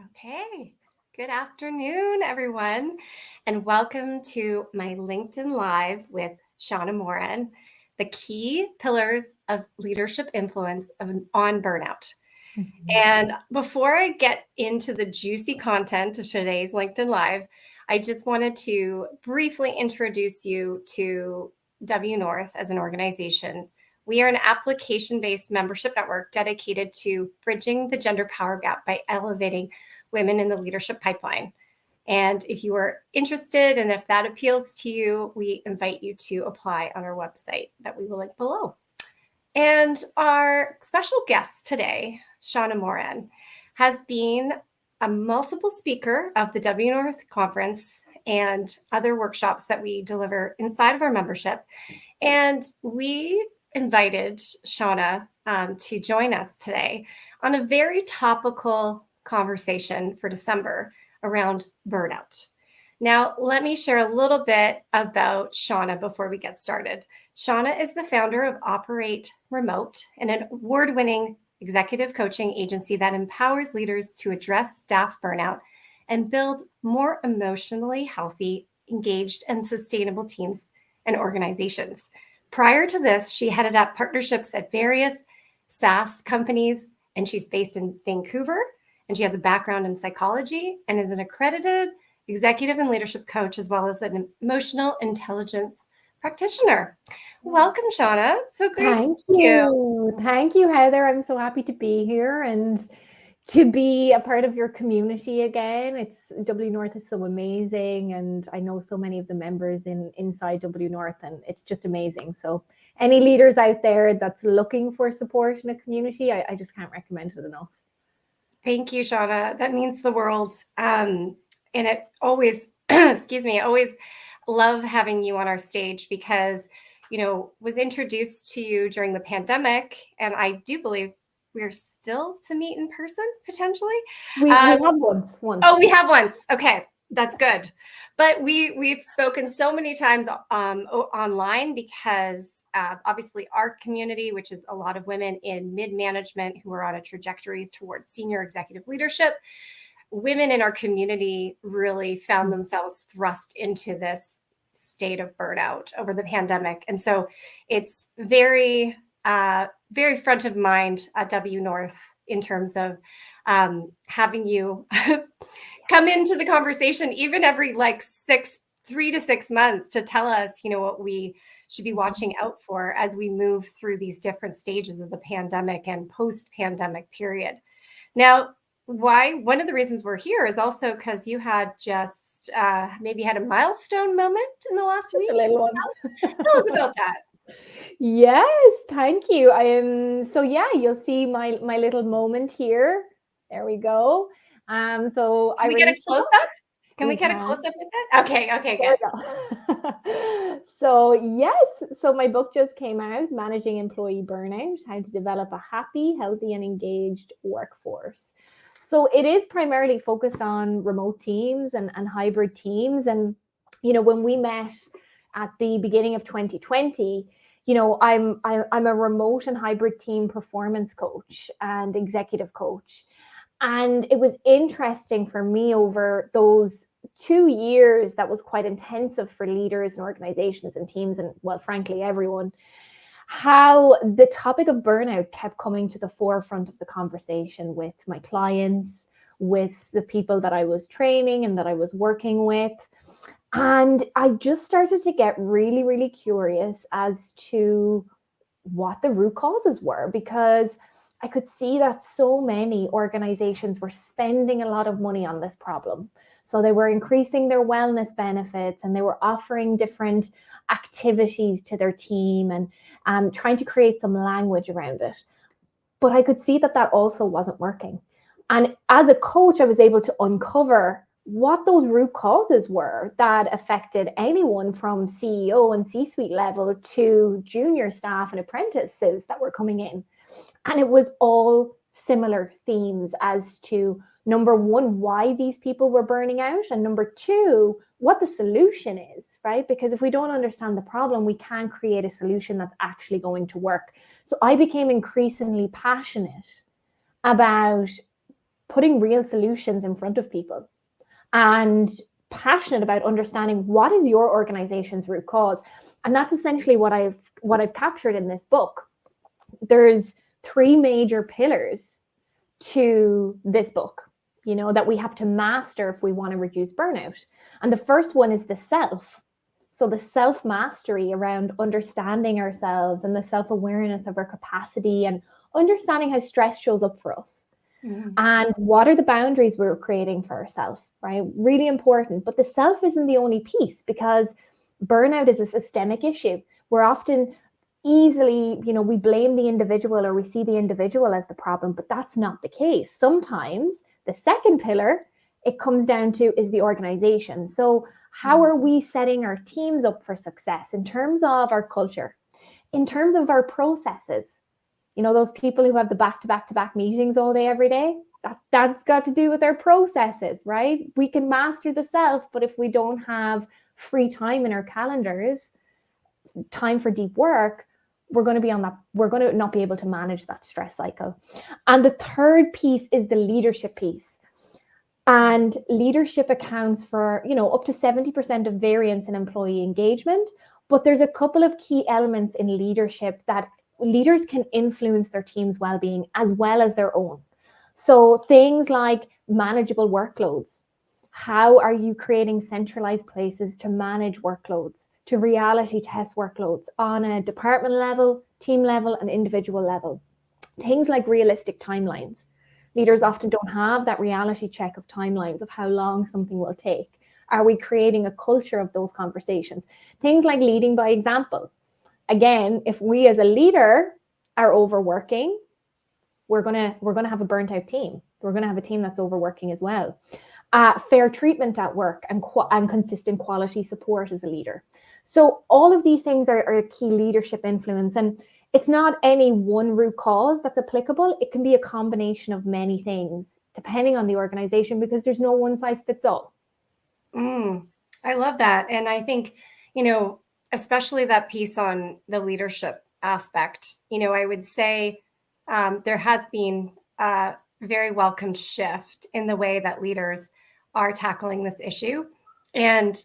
Okay, good afternoon, everyone, and welcome to my LinkedIn Live with Shauna Moran, the key pillars of leadership influence on burnout. And before I get into the juicy content of today's LinkedIn Live, I just wanted to briefly introduce you to WNORTH as an organization. We are an application-based membership network dedicated to bridging the gender power gap by elevating women in the leadership pipeline. And if you are interested and if that appeals to you, we invite you to apply on our website that we will link below. And our special guest today, Shauna Moran, has been a multiple speaker of the WNORTH conference and other workshops that we deliver inside of our membership. And we invited Shauna to join us today on a very topical conversation for December around burnout. Now, let me share a little bit about Shauna before we get started. Shauna is the founder of Operate Remote, an award-winning executive coaching agency that empowers leaders to address staff burnout and build more emotionally healthy, engaged, and sustainable teams and organizations. Prior to this, she headed up partnerships at various SaaS companies, and she's based in Vancouver, and she has a background in psychology and is an accredited executive and leadership coach, as well as an emotional intelligence practitioner. Welcome, Shauna. So great to see you. Thank you, Heather. I'm so happy to be here and to be a part of your community again. WNORTH is so amazing, and I know so many of the members inside WNORTH, and it's just amazing. So any leaders out there that's looking for support in a community, I just can't recommend it enough. Thank you, Shauna. That means the world. And it always, excuse me, I always love having you on our stage because, was introduced to you during the pandemic, and I do believe we're still to meet in person, potentially. We have once. Oh, we have once. Okay, that's good. But we've spoken so many times online because obviously our community, which is a lot of women in mid-management who are on a trajectory towards senior executive leadership, women in our community really found themselves thrust into this state of burnout over the pandemic. And so it's very, very front of mind at WNORTH in terms of having you come into the conversation, even every 3 to 6 months, to tell us, what we should be watching out for as we move through these different stages of the pandemic and post-pandemic period. Now, one of the reasons we're here is also because you had just maybe had a milestone moment in the last week. A little one. Tell us about that. Yes, thank you. You'll see my little moment here. There we go. Can we get a close up? Can we get a close up with that? Okay, good. So my book just came out, Managing Employee Burnout: How to Develop a Happy, Healthy, and Engaged Workforce. So it is primarily focused on remote teams and hybrid teams. And, when we met at the beginning of 2020, I'm a remote and hybrid team performance coach and executive coach. And it was interesting for me over those 2 years that was quite intensive for leaders and organizations and teams and, well, frankly, everyone, how the topic of burnout kept coming to the forefront of the conversation with my clients, with the people that I was training and that I was working with. And I just started to get really, really curious as to what the root causes were, because I could see that so many organizations were spending a lot of money on this problem. So they were increasing their wellness benefits and they were offering different activities to their team and trying to create some language around it. But I could see that also wasn't working. And as a coach, I was able to uncover what those root causes were that affected anyone from CEO and C-suite level to junior staff and apprentices that were coming in. And it was all similar themes as to, number one, why these people were burning out, and number two, what the solution is, right? Because if we don't understand the problem, we can't create a solution that's actually going to work. So I became increasingly passionate about putting real solutions in front of people, and passionate about understanding what is your organization's root cause. And that's essentially what I've captured in this book. There's 3 major pillars to this book, that we have to master if we want to reduce burnout. And the first one is the self. So the self-mastery around understanding ourselves and the self-awareness of our capacity and understanding how stress shows up for us. And what are the boundaries we're creating for ourselves, right? Really important. But the self isn't the only piece, because burnout is a systemic issue. We're often easily, we blame the individual, or we see the individual as the problem, but that's not the case. Sometimes the second pillar, it comes down to, is the organization. So how are we setting our teams up for success in terms of our culture, in terms of our processes? Those people who have the back-to-back meetings all day, every day, that's got to do with their processes, right? We can master the self, but if we don't have free time in our calendars, time for deep work, we're going to not be able to manage that stress cycle. And the third piece is the leadership piece. And leadership accounts for, up to 70% of variance in employee engagement. But there's a couple of key elements in leadership that leaders can influence their team's well-being as well as their own. So things like manageable workloads. How are you creating centralized places to manage workloads, to reality test workloads on a department level, team level, and individual level? Things like realistic timelines. Leaders often don't have that reality check of timelines of how long something will take. Are we creating a culture of those conversations? Things like leading by example. Again, if we as a leader are overworking, we're gonna have a burnt out team. We're gonna have a team that's overworking as well. Fair treatment at work and consistent quality support as a leader. So all of these things are a key leadership influence, and it's not any one root cause that's applicable. It can be a combination of many things depending on the organization, because there's no one size fits all. I love that. And I think, especially that piece on the leadership aspect, I would say there has been a very welcomed shift in the way that leaders are tackling this issue. And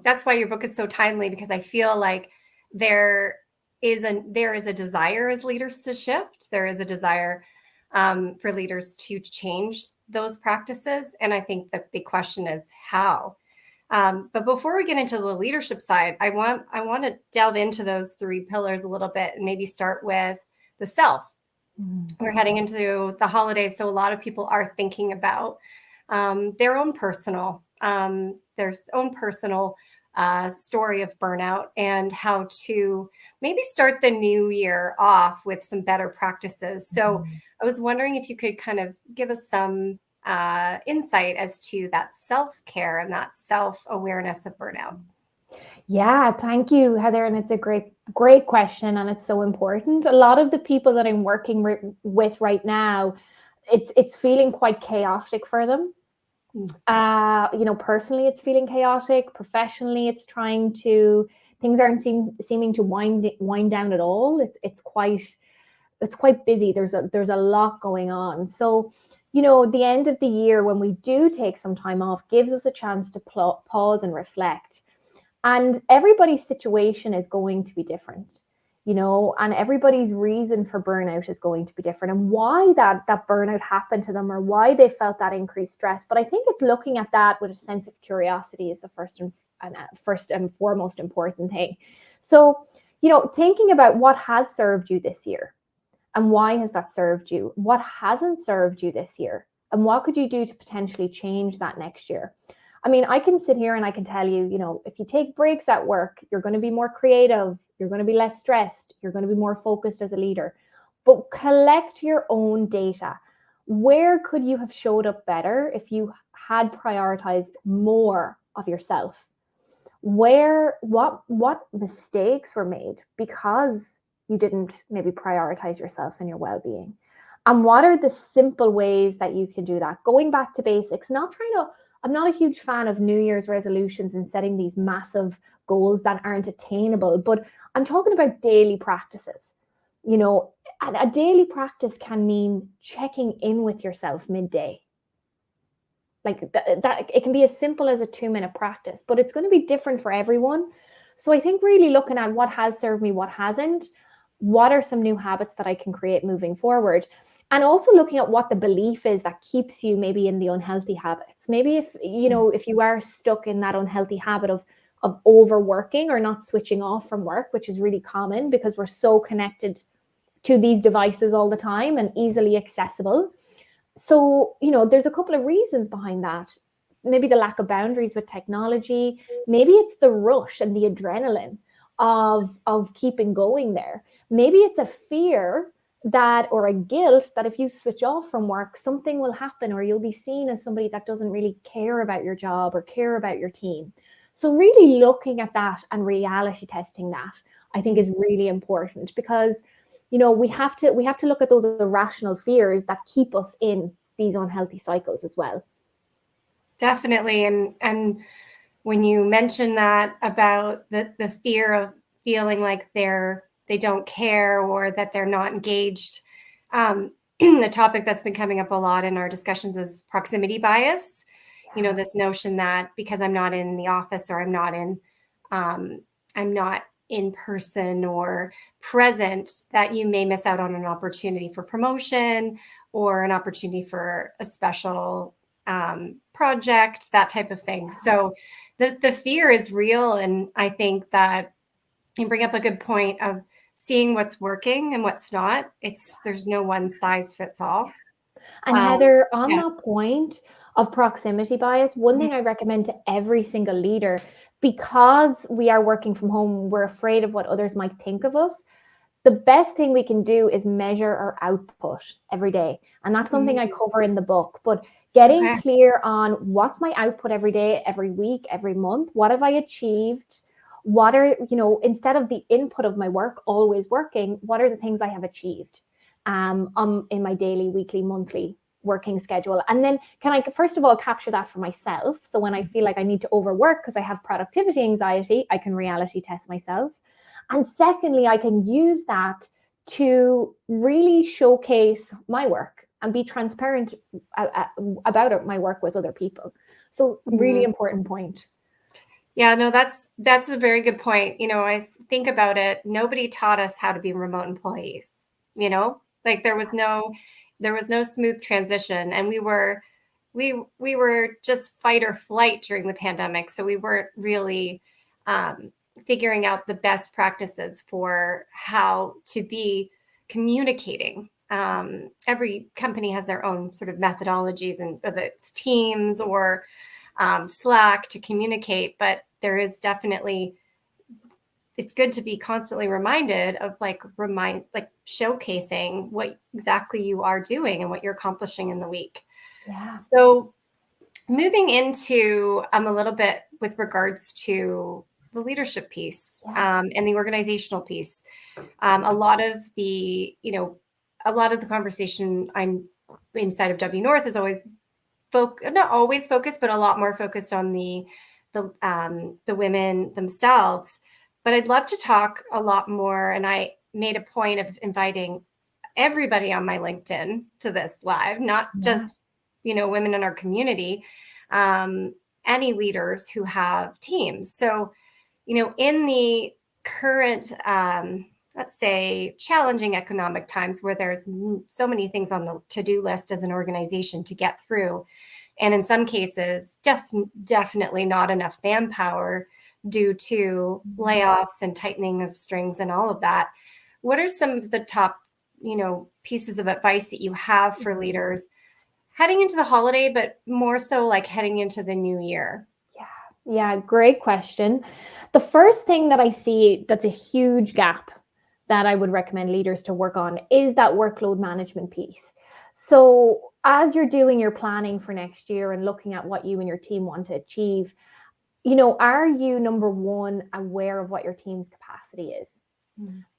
that's why your book is so timely, because I feel like there is a desire as leaders to shift. There is a desire for leaders to change those practices. And I think the big question is how. But before we get into the leadership side, I want to delve into those 3 pillars a little bit, and maybe start with the self. We're heading into the holidays, so a lot of people are thinking about their own personal story of burnout, and how to maybe start the new year off with some better practices. So I was wondering if you could kind of give us some insight as to that self-care and that self-awareness of burnout. Yeah, thank you, Heather. And it's a great question, and it's so important. A lot of the people that I'm working with right now, it's feeling quite chaotic for them. Personally, it's feeling chaotic. Professionally, things aren't seeming to wind down at all. It's quite busy. There's a lot going on. So, the end of the year, when we do take some time off, gives us a chance to pause and reflect. And everybody's situation is going to be different, and everybody's reason for burnout is going to be different, and why that burnout happened to them, or why they felt that increased stress. But I think it's looking at that with a sense of curiosity is the first and foremost important thing. So, thinking about what has served you this year, and why has that served you? What hasn't served you this year? And what could you do to potentially change that next year? I mean, I can sit here and I can tell you, if you take breaks at work, you're going to be more creative. You're going to be less stressed. You're going to be more focused as a leader. But collect your own data. Where could you have showed up better if you had prioritized more of yourself? What mistakes were made because you didn't maybe prioritize yourself and your well-being? And what are the simple ways that you can do that? Going back to basics, I'm not a huge fan of New Year's resolutions and setting these massive goals that aren't attainable, but I'm talking about daily practices. A daily practice can mean checking in with yourself midday. Like that it can be as simple as a 2-minute practice, but it's going to be different for everyone. So I think really looking at what has served me, what hasn't, what are some new habits that I can create moving forward, and also looking at what the belief is that keeps you maybe in the unhealthy habits. Maybe if if you are stuck in that unhealthy habit of overworking or not switching off from work, which is really common because we're so connected to these devices all the time and easily accessible. So, there's a couple of reasons behind that. Maybe the lack of boundaries with technology. Maybe it's the rush and the adrenaline of keeping going there. Maybe it's a fear that, or a guilt that if you switch off from work, something will happen, or you'll be seen as somebody that doesn't really care about your job or care about your team. So really looking at that and reality testing that, I think, is really important, because we have to look at those irrational fears that keep us in these unhealthy cycles as well. Definitely. And when you mention that about the fear of feeling like they don't care or that they're not engaged, the topic that's been coming up a lot in our discussions is proximity bias. Yeah. This notion that because I'm not in the office, or I'm not in person or present, that you may miss out on an opportunity for promotion or an opportunity for a special project, that type of thing. So the fear is real. And I think that you bring up a good point of seeing what's working and what's not. There's no one size fits all. And Heather, on that point of proximity bias, one thing I recommend to every single leader, because we are working from home, we're afraid of what others might think of us. The best thing we can do is measure our output every day. And that's something I cover in the book. But getting clear on what's my output every day, every week, every month, what have I achieved? What are, instead of the input of my work always working, what are the things I have achieved in my daily, weekly, monthly working schedule? And then can I, first of all, capture that for myself? So when I feel like I need to overwork because I have productivity anxiety, I can reality test myself. And secondly, I can use that to really showcase my work and be transparent about my work with other people. So really important point. Yeah, no, that's a very good point. I think about it. Nobody taught us how to be remote employees, like there was no smooth transition, and we were just fight or flight during the pandemic. So we weren't really figuring out the best practices for how to be communicating. Every company has their own sort of methodologies, and whether it's Teams or Slack to communicate, but there is definitely, it's good to be constantly reminded of showcasing what exactly you are doing and what you're accomplishing in the week. Yeah. So moving into a little bit with regards to the leadership piece and the organizational piece, a lot of the conversation I'm inside of WNORTH is always not always focused, but a lot more focused on the women themselves. But I'd love to talk a lot more. And I made a point of inviting everybody on my LinkedIn to this live, not just, women in our community, any leaders who have teams. So, in the current, let's say, challenging economic times where there's so many things on the to-do list as an organization to get through, and in some cases, just definitely not enough manpower due to layoffs and tightening of strings and all of that. What are some of the top, pieces of advice that you have for leaders heading into the holiday, but more so like heading into the new year? Yeah, great question. The first thing that I see that's a huge gap that I would recommend leaders to work on is that workload management piece. So as you're doing your planning for next year and looking at what you and your team want to achieve, are you, number one, aware of what your team's capacity is?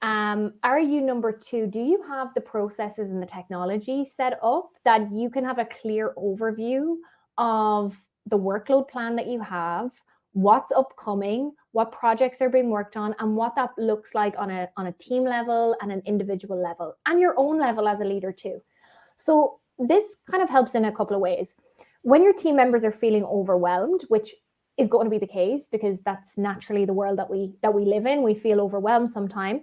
Are you, number two, do you have the processes and the technology set up that you can have a clear overview of the workload plan that you have, what's upcoming, what projects are being worked on, and what that looks like on a team level and an individual level, and your own level as a leader too? So this kind of helps in a couple of ways. When your team members are feeling overwhelmed, which is going to be the case because that's naturally the world that we live in, we feel overwhelmed sometimes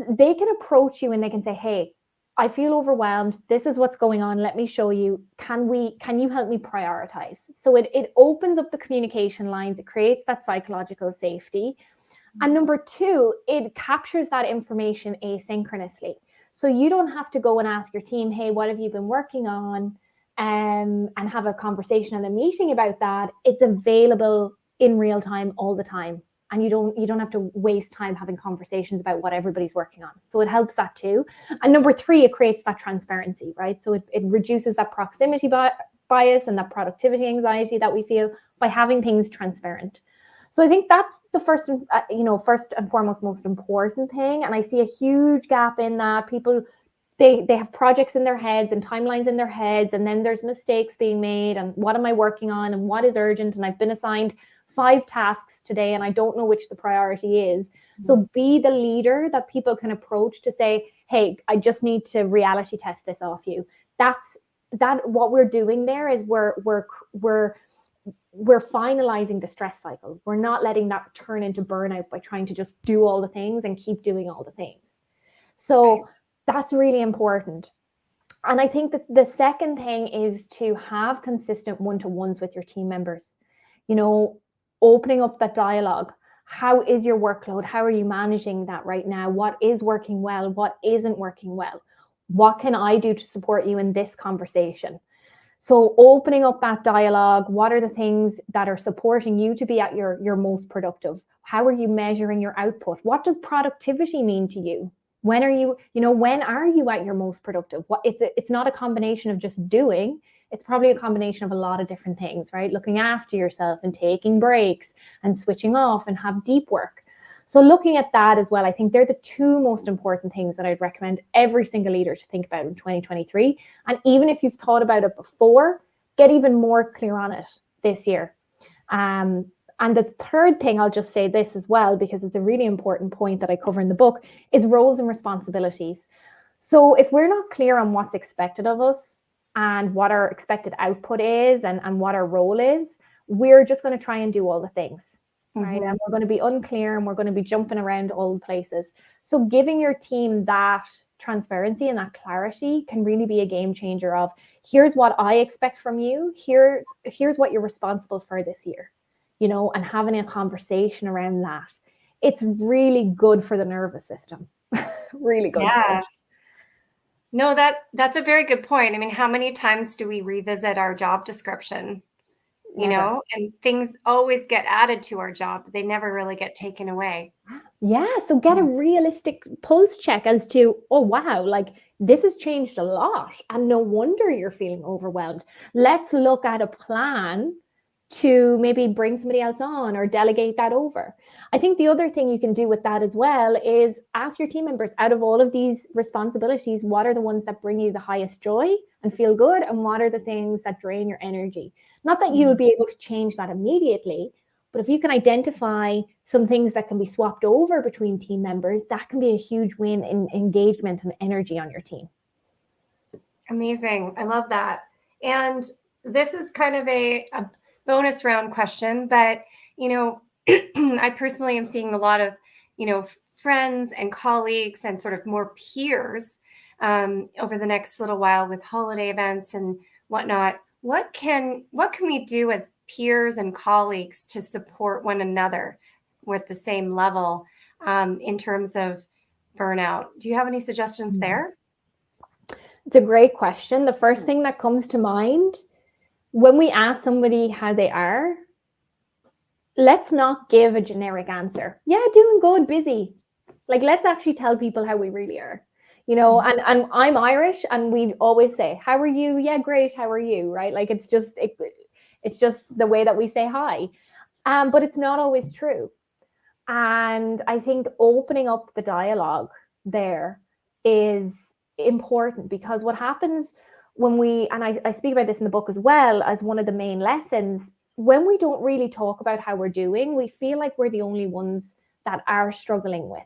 they can approach you and they can say, hey, I feel overwhelmed. This is what's going on. Let me show you. Can you help me prioritize? So it opens up the communication lines. It creates that psychological safety. And number two, it captures that information asynchronously. So you don't have to go and ask your team, hey, what have you been working on? And have a conversation and a meeting about that. It's available in real time all the time. And you don't have to waste time having conversations about what everybody's working on. So it helps that too. And number three, it creates that transparency, right? So it reduces that proximity bias and that productivity anxiety that we feel by having things transparent. So I think that's the first and foremost most important thing. And I see a huge gap in that. People, they have projects in their heads and timelines in their heads, and then there's mistakes being made, and what am I working on and what is urgent, and I've been assigned 5 tasks today and I don't know which the priority is. Mm-hmm. So be the leader that people can approach to say, hey, I just need to reality test this off you. That's what we're doing there is we're finalizing the stress cycle. We're not letting that turn into burnout by trying to just do all the things and keep doing all the things. So that's really important. And I think that the second thing is to have consistent one-to-ones with your team members. Opening up that dialogue. How is your workload? How are you managing that right now? What is working well? What isn't working well? What can I do to support you in this conversation? So opening up that dialogue, what are the things that are supporting you to be at your most productive? How are you measuring your output? What does productivity mean to you? When are you at your most productive? It's not a combination of just doing. It's probably a combination of a lot of different things, right? Looking after yourself and taking breaks and switching off and have deep work. So looking at that as well, I think they're the 2 most important things that I'd recommend every single leader to think about in 2023. And even if you've thought about it before, get even more clear on it this year. And the third thing, I'll just say this as well, because it's a really important point that I cover in the book, is roles and responsibilities. So if we're not clear on what's expected of us and what our expected output is and what our role is, we're just going to try and do all the things, right? And we're going to be unclear and we're going to be jumping around all the places. So giving your team that transparency and that clarity can really be a game changer of, here's what I expect from you. Here's what you're responsible for this year, and having a conversation around that. It's really good for the nervous system. Really good. Yeah. No, that's a very good point. I mean, how many times do we revisit our job description? And things always get added to our job, but they never really get taken away. Yeah. So get a realistic pulse check as to, oh, wow, like this has changed a lot. And no wonder you're feeling overwhelmed. Let's look at a plan to maybe bring somebody else on or delegate that over. I think the other thing you can do with that as well is ask your team members, out of all of these responsibilities, what are the ones that bring you the highest joy and feel good? And what are the things that drain your energy? Not that you'll be able to change that immediately, but if you can identify some things that can be swapped over between team members, that can be a huge win in engagement and energy on your team. Amazing. I love that. And this is kind of a bonus round question, but, I personally am seeing a lot of, friends and colleagues and sort of more peers over the next little while with holiday events and whatnot. What can we do as peers and colleagues to support one another with the same level in terms of burnout? Do you have any suggestions there? It's a great question. The first thing that comes to mind when we ask somebody how they are, let's not give a generic answer. Yeah, doing good, busy. Like, let's actually tell people how we really are. And I'm Irish, and we always say, how are you? Yeah, great. How are you? Right? Like, it's just the way that we say hi. But it's not always true. And I think opening up the dialogue there is important, because what happens when I speak about this in the book as well as one of the main lessons, when we don't really talk about how we're doing, we feel like we're the only ones that are struggling with.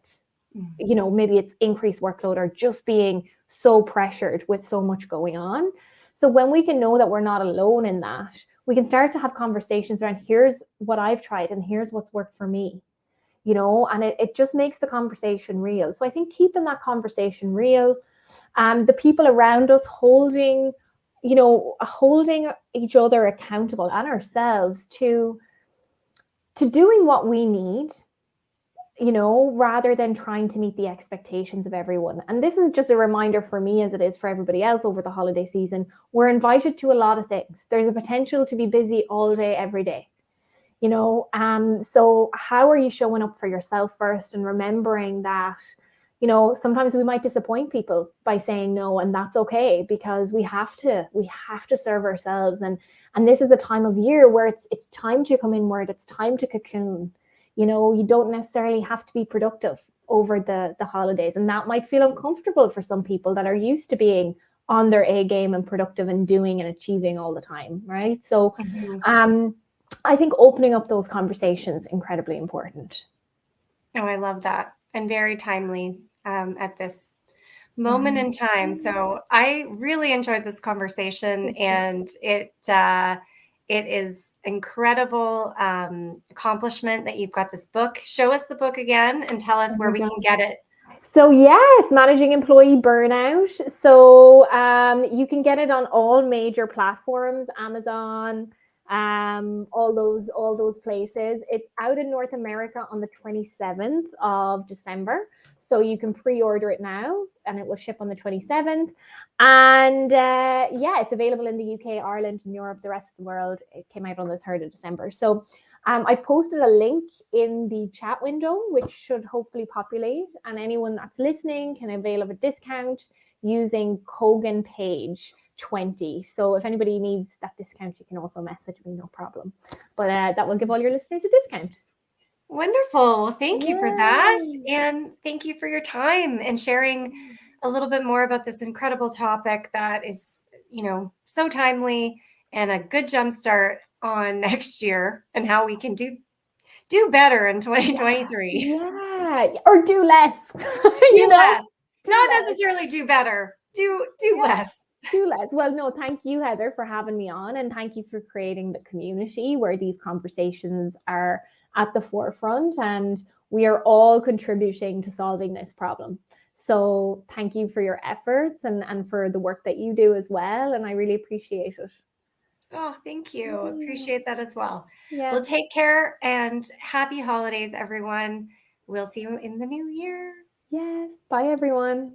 Maybe it's increased workload or just being so pressured with so much going on. So when we can know that we're not alone in that, we can start to have conversations around, here's what I've tried and here's what's worked for me, and it just makes the conversation real. So I think keeping that conversation real, the people around us holding each other accountable and ourselves to doing what we need, rather than trying to meet the expectations of everyone. And this is just a reminder for me, as it is for everybody else over the holiday season. We're invited to a lot of things. There's a potential to be busy all day, every day, so how are you showing up for yourself first, and remembering that, sometimes we might disappoint people by saying no, and that's okay, because we have to serve ourselves. And this is a time of year where it's time to come inward. It's time to cocoon. You don't necessarily have to be productive over the holidays, and that might feel uncomfortable for some people that are used to being on their A game and productive and doing and achieving all the time, right? So I think opening up those conversations incredibly important. Oh, I love that, and very timely at this moment in time. So I really enjoyed this conversation, and it is incredible accomplishment that you've got this book. Show us the book again and tell us where we can get it. So yes, Managing Employee Burnout. So you can get it on all major platforms, Amazon, all those places. It's out in North America on the 27th of December. So you can pre-order it now, and it will ship on the 27th. And it's available in the UK, Ireland, and Europe, the rest of the world. It came out on the 3rd of December. So I've posted a link in the chat window, which should hopefully populate, and anyone that's listening can avail of a discount using Kogan Page 20. So if anybody needs that discount, you can also message me, no problem. But that will give all your listeners a discount. Wonderful. Well, thank you for that. And thank you for your time and sharing a little bit more about this incredible topic that is, so timely, and a good jumpstart on next year and how we can do better in 2023. Yeah. Or do less. Less. Not necessarily do better. Do less. Do less. Well, no, thank you, Heather, for having me on, and thank you for creating the community where these conversations are at the forefront, and we are all contributing to solving this problem. So thank you for your efforts and for the work that you do as well, and I really appreciate it. Oh, thank you. Appreciate that as well. Yeah. Well, take care and happy holidays, everyone. We'll see you in the new year. Yes. Bye, everyone.